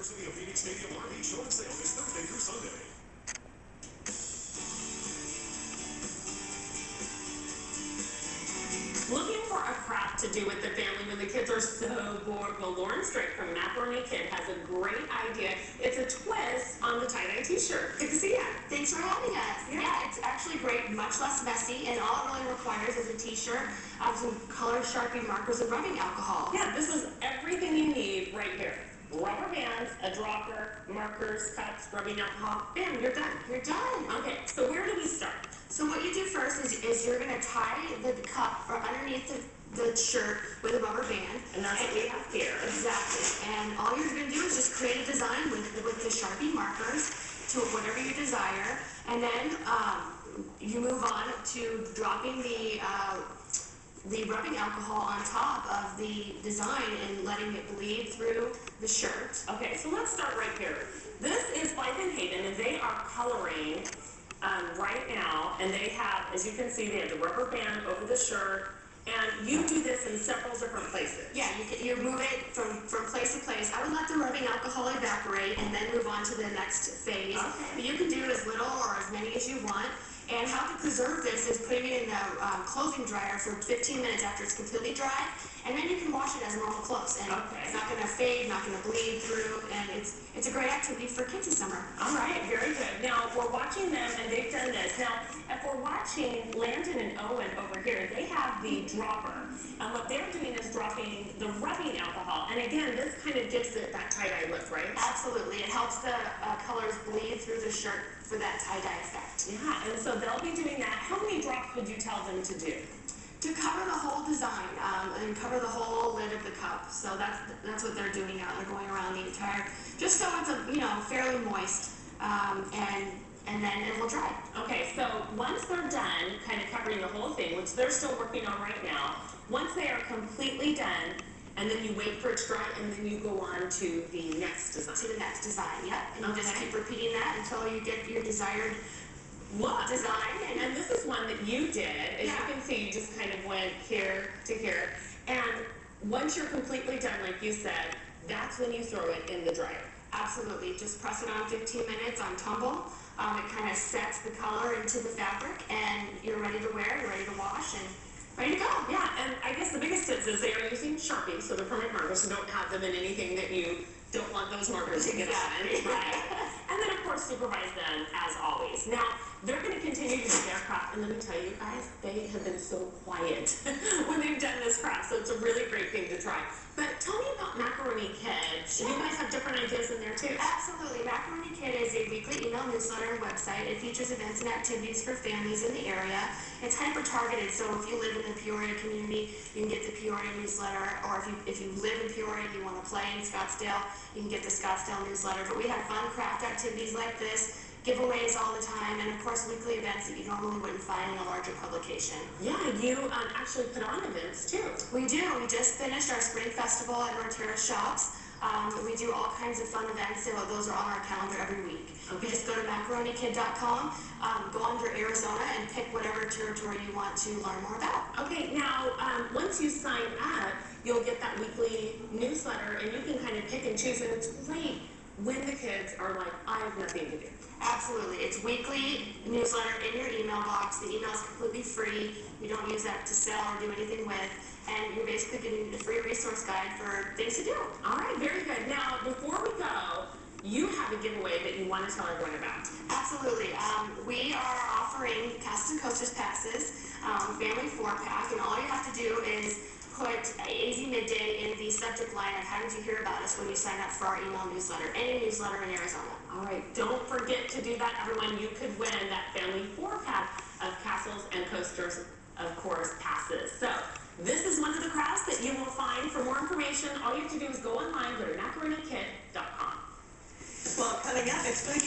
University of Phoenix Stadium RV show and sale this Thursday through Sunday. Looking for a craft to do with the family when the kids are so bored? Well, Strait from Macaroni has a great idea. It's a twist on the tie-dye t-shirt. Good to see you. Thanks for having us. Yeah, it's actually great, much less messy, and all it really requires is a t-shirt, some color Sharpie markers, and rubbing alcohol. Yeah, this is everything you need right here. Rubber bands, a dropper, markers, cups, rubbing alcohol. Bam, you're done. You're done. Okay, so where do we start? So what you do first is you're going to tie the cup or underneath the shirt with a rubber band. And that's what we have here. Exactly. And all you're going to do is just create a design with the Sharpie markers to whatever you desire. And then you move on to dropping the rubbing alcohol on top of the design and letting it bleed through the shirt. Okay, so let's start right here. This is Blythe and Hayden, and they are coloring right now, and they have, as you can see, they have the rubber band over the shirt, and you do this in several different places. Yeah, you move it from place to place. I would let the rubbing alcohol evaporate and then move on to the next phase. Okay. But you can do as little or as many as you want. And how to preserve this is putting it in the clothing dryer for 15 minutes after it's completely dry, and then you can wash it as normal clothes. And it's not going to fade, not going to bleed through, and it's a great activity for kids this summer. All right, very good. Now, we're watching them, and they've done this. Now, if we're watching Landon and Owen over here, they have the dropper. And what they're doing is dropping the rubbing alcohol. And again, this kind of gives it that tie-dye look, right? Absolutely. It helps the colors bleed through the shirt for that tie-dye effect. Yeah, and so they'll be doing that. How many drops would you tell them to do? To cover the whole design and cover the whole lid of the cup. So that's what they're doing now. They're going around the entire, just so it's fairly moist, and then it will dry. Okay, so once they're done, kind of covering the whole thing, which they're still working on right now, once they are completely done, and then you wait for it to dry, and then you go on to the next design. To the next design, yep. And you just keep repeating that until you get your desired design. And this is one that you did. As you can see, you just kind of went here to here. And once you're completely done, like you said, that's when you throw it in the dryer. Absolutely. Just press it on 15 minutes on tumble. It kind of sets the color into the fabric, and you're ready to wear, you're ready to wash, and ready to go. Yeah, and I guess the biggest tips is they are using Sharpie, so they're permanent markers, so don't have them in anything that you don't want those markers to get on. Right. And then, of course, supervise them as always. Now, they're going to continue to do their craft, and let me tell you guys, they have been so quiet when they've done this craft, so it's a really great thing to try. But tell me about Macaroni Kid. You guys have different ideas in there, too. Absolutely. Macaroni Kid is a weekly email newsletter and website. It features events and activities for families in the area. It's hyper-targeted, so if you live in the Peoria community, you can get the Peoria newsletter, or if you live in Peoria and you want to play in Scottsdale, you can get the Scottsdale newsletter. But we have fun craft activities like this, giveaways all the time, and of course weekly events that you normally wouldn't find in a larger publication. Yeah, you actually put on events too. We do. We just finished our spring festival at Norterra Shops. We do all kinds of fun events, so those are on our calendar every week. Okay. You just go to macaronikid.com, go under Arizona, and pick whatever territory you want to learn more about. Okay, now once you sign up, you'll get that weekly newsletter, and you can kind of pick and choose, and it's great when the kids are like, I have nothing to do. Absolutely. It's weekly newsletter in your email box. The email is completely free. You don't use that to sell or do anything with. And you're basically getting a free resource guide for things to do. All right, very good. Now, before we go, you have a giveaway that you want to tell everyone about. Absolutely. We are offering Casas and Coasters passes, family 4-pack, and all you have to do is put AZ Midday in the subject line of how did you hear about us when you sign up for our email newsletter, any newsletter in Arizona. All right, don't forget to do that, everyone. You could win that family 4-pack of Castles and Coasters, of course, passes. So this is one of the crafts that you will find. For more information, all you have to do is go online, go to macaronikid.com. Well, coming up, it's going to